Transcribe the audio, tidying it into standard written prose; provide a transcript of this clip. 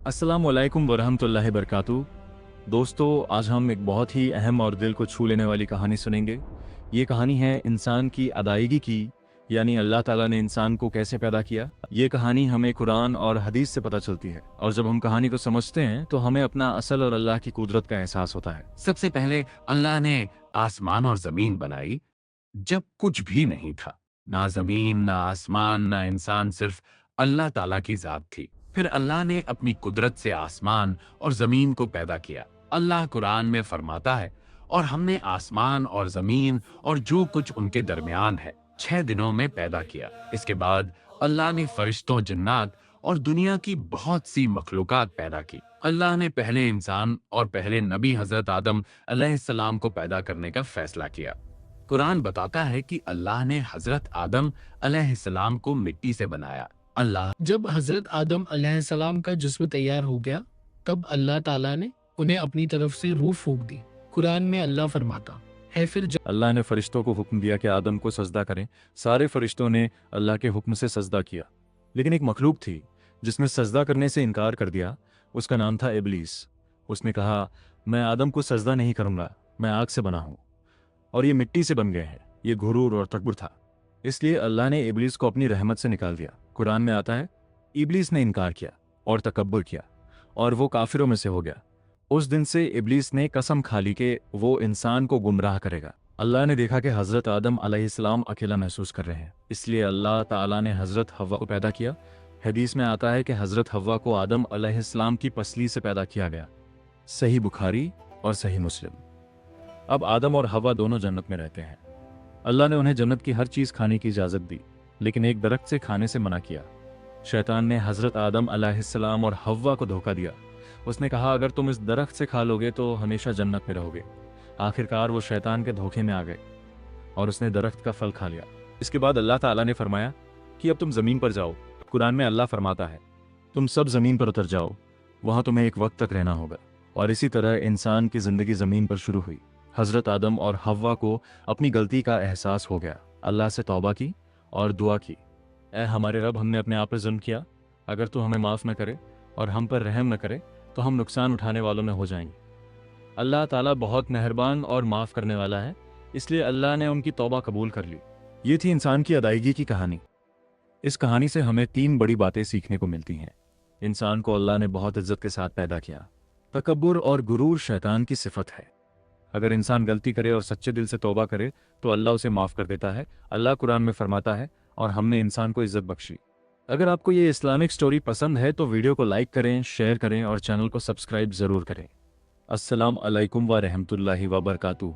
अस्सलाम वालेकुम वरहमतुल्लाहि बरकातुहू। दोस्तों, आज हम एक बहुत ही अहम और दिल को छू लेने वाली कहानी सुनेंगे। ये कहानी है इंसान की अदायगी की, यानी अल्लाह ताला ने इंसान को कैसे पैदा किया। ये कहानी हमें कुरान और हदीस से पता चलती है, और जब हम कहानी को समझते हैं तो हमें अपना असल और अल्लाह की कुदरत का एहसास होता है। सबसे पहले अल्लाह ने आसमान और जमीन बनाई जब कुछ भी नहीं था। ना जमीन, ना आसमान, ना इंसान, सिर्फ अल्लाह ताला की जात थी। फिर अल्लाह ने अपनी कुदरत से आसमान और जमीन को पैदा किया। अल्लाह कुरान में फरमाता है, और हमने आसमान और जमीन और जो कुछ उनके दरमियान है 6 दिनों में पैदा किया। इसके बाद अल्लाह ने फरिश्तों, जन्नात और दुनिया की बहुत सी मखलूकात पैदा की। अल्लाह ने पहले इंसान और पहले नबी हजरत आदम अलैहिस्सलाम को पैदा करने का फैसला किया। कुरान बताता है कि अल्लाह ने हजरत आदम अलैहिस्सलाम को मिट्टी से बनाया। अल्लाह जब हजरत आदम अलैहिस्सलाम का जिस्म तैयार हो गया, तब अल्लाह ताला ने उन्हें अपनी तरफ से रूह फूंक दी। कुरान में अल्लाह फरमाता है, फिर जब अल्लाह ने फरिश्तों को हुक्म दिया कि आदम को सजदा करें। सारे फरिश्तों ने अल्लाह के हुक्म से सजदा किया, लेकिन एक मखलूक थी जिसने सजदा करने से इनकार कर दिया। उसका नाम था इब्लीस। उसने कहा, मैं आदम को सजदा नहीं करूंगा, मैं आग से बना हूं और ये मिट्टी से बन गए हैं। ये गुरूर और तकब्बुर था, इसलिए अल्लाह ने इब्लीस को अपनी रहमत से निकाल दिया। कुरान में आता है, इब्लीस ने इनकार किया और तकब्बुर किया और वो काफिरों में से हो गया। उस दिन से इब्लीस ने कसम खा ली कि वो इंसान को गुमराह करेगा। अल्लाह ने देखा कि हज़रत आदम अलैहिस्सलाम अकेला महसूस कर रहे हैं, इसलिए अल्लाह ताला ने हज़रत हव्वा को पैदा किया। हदीस में आता है कि हज़रत हव्वा को आदम अलैहिस्सलाम की पसली से पैदा किया गया। सही बुखारी और सही मुस्लिम। अब आदम और हव्वा दोनों जन्नत में रहते हैं। अल्लाह ने उन्हें जन्नत की हर चीज़ खाने की इजाज़त दी, लेकिन एक दरख्त से खाने से मना किया। शैतान ने हज़रत आदम अलैहिस्सलाम और हव्वा को धोखा दिया। उसने कहा, अगर तुम इस दरख्त से खा लोगे तो हमेशा जन्नत में रहोगे। आखिरकार वो शैतान के धोखे में आ गए और उसने दरख्त का फल खा लिया। इसके बाद अल्लाह ताला ने फरमाया कि अब तुम ज़मीन पर जाओ। कुरान में अल्लाह फरमाता है, तुम सब ज़मीन पर उतर जाओ, वहाँ तुम्हें एक वक्त तक रहना होगा। और इसी तरह इंसान की ज़िंदगी ज़मीन पर शुरू हुई। हज़रत आदम और हव्वा को अपनी गलती का एहसास हो गया। अल्लाह से तौबा की और दुआ की, ऐ हमारे रब, हमने अपने आप पर जुल्म किया, अगर तू हमें माफ़ न करे और हम पर रहम न करे तो हम नुकसान उठाने वालों में हो जाएंगे। अल्लाह ताला बहुत मेहरबान और माफ़ करने वाला है, इसलिए अल्लाह ने उनकी तौबा कबूल कर ली। ये थी इंसान की अदायगी की कहानी। इस कहानी से हमें 3 बड़ी बातें सीखने को मिलती हैं। इंसान को अल्लाह ने बहुत इज्जत के साथ पैदा किया। तकब्बुर और गुरूर शैतान की सिफत है। अगर इंसान गलती करे और सच्चे दिल से तौबा करे तो अल्लाह उसे माफ़ कर देता है। अल्लाह कुरान में फरमाता है, और हमने इंसान को इज्जत बख्शी। अगर आपको ये इस्लामिक स्टोरी पसंद है तो वीडियो को लाइक करें, शेयर करें और चैनल को सब्सक्राइब ज़रूर करें। अस्सलाम अलैकुम व रहमतुल्लाहि व बरकातुहू।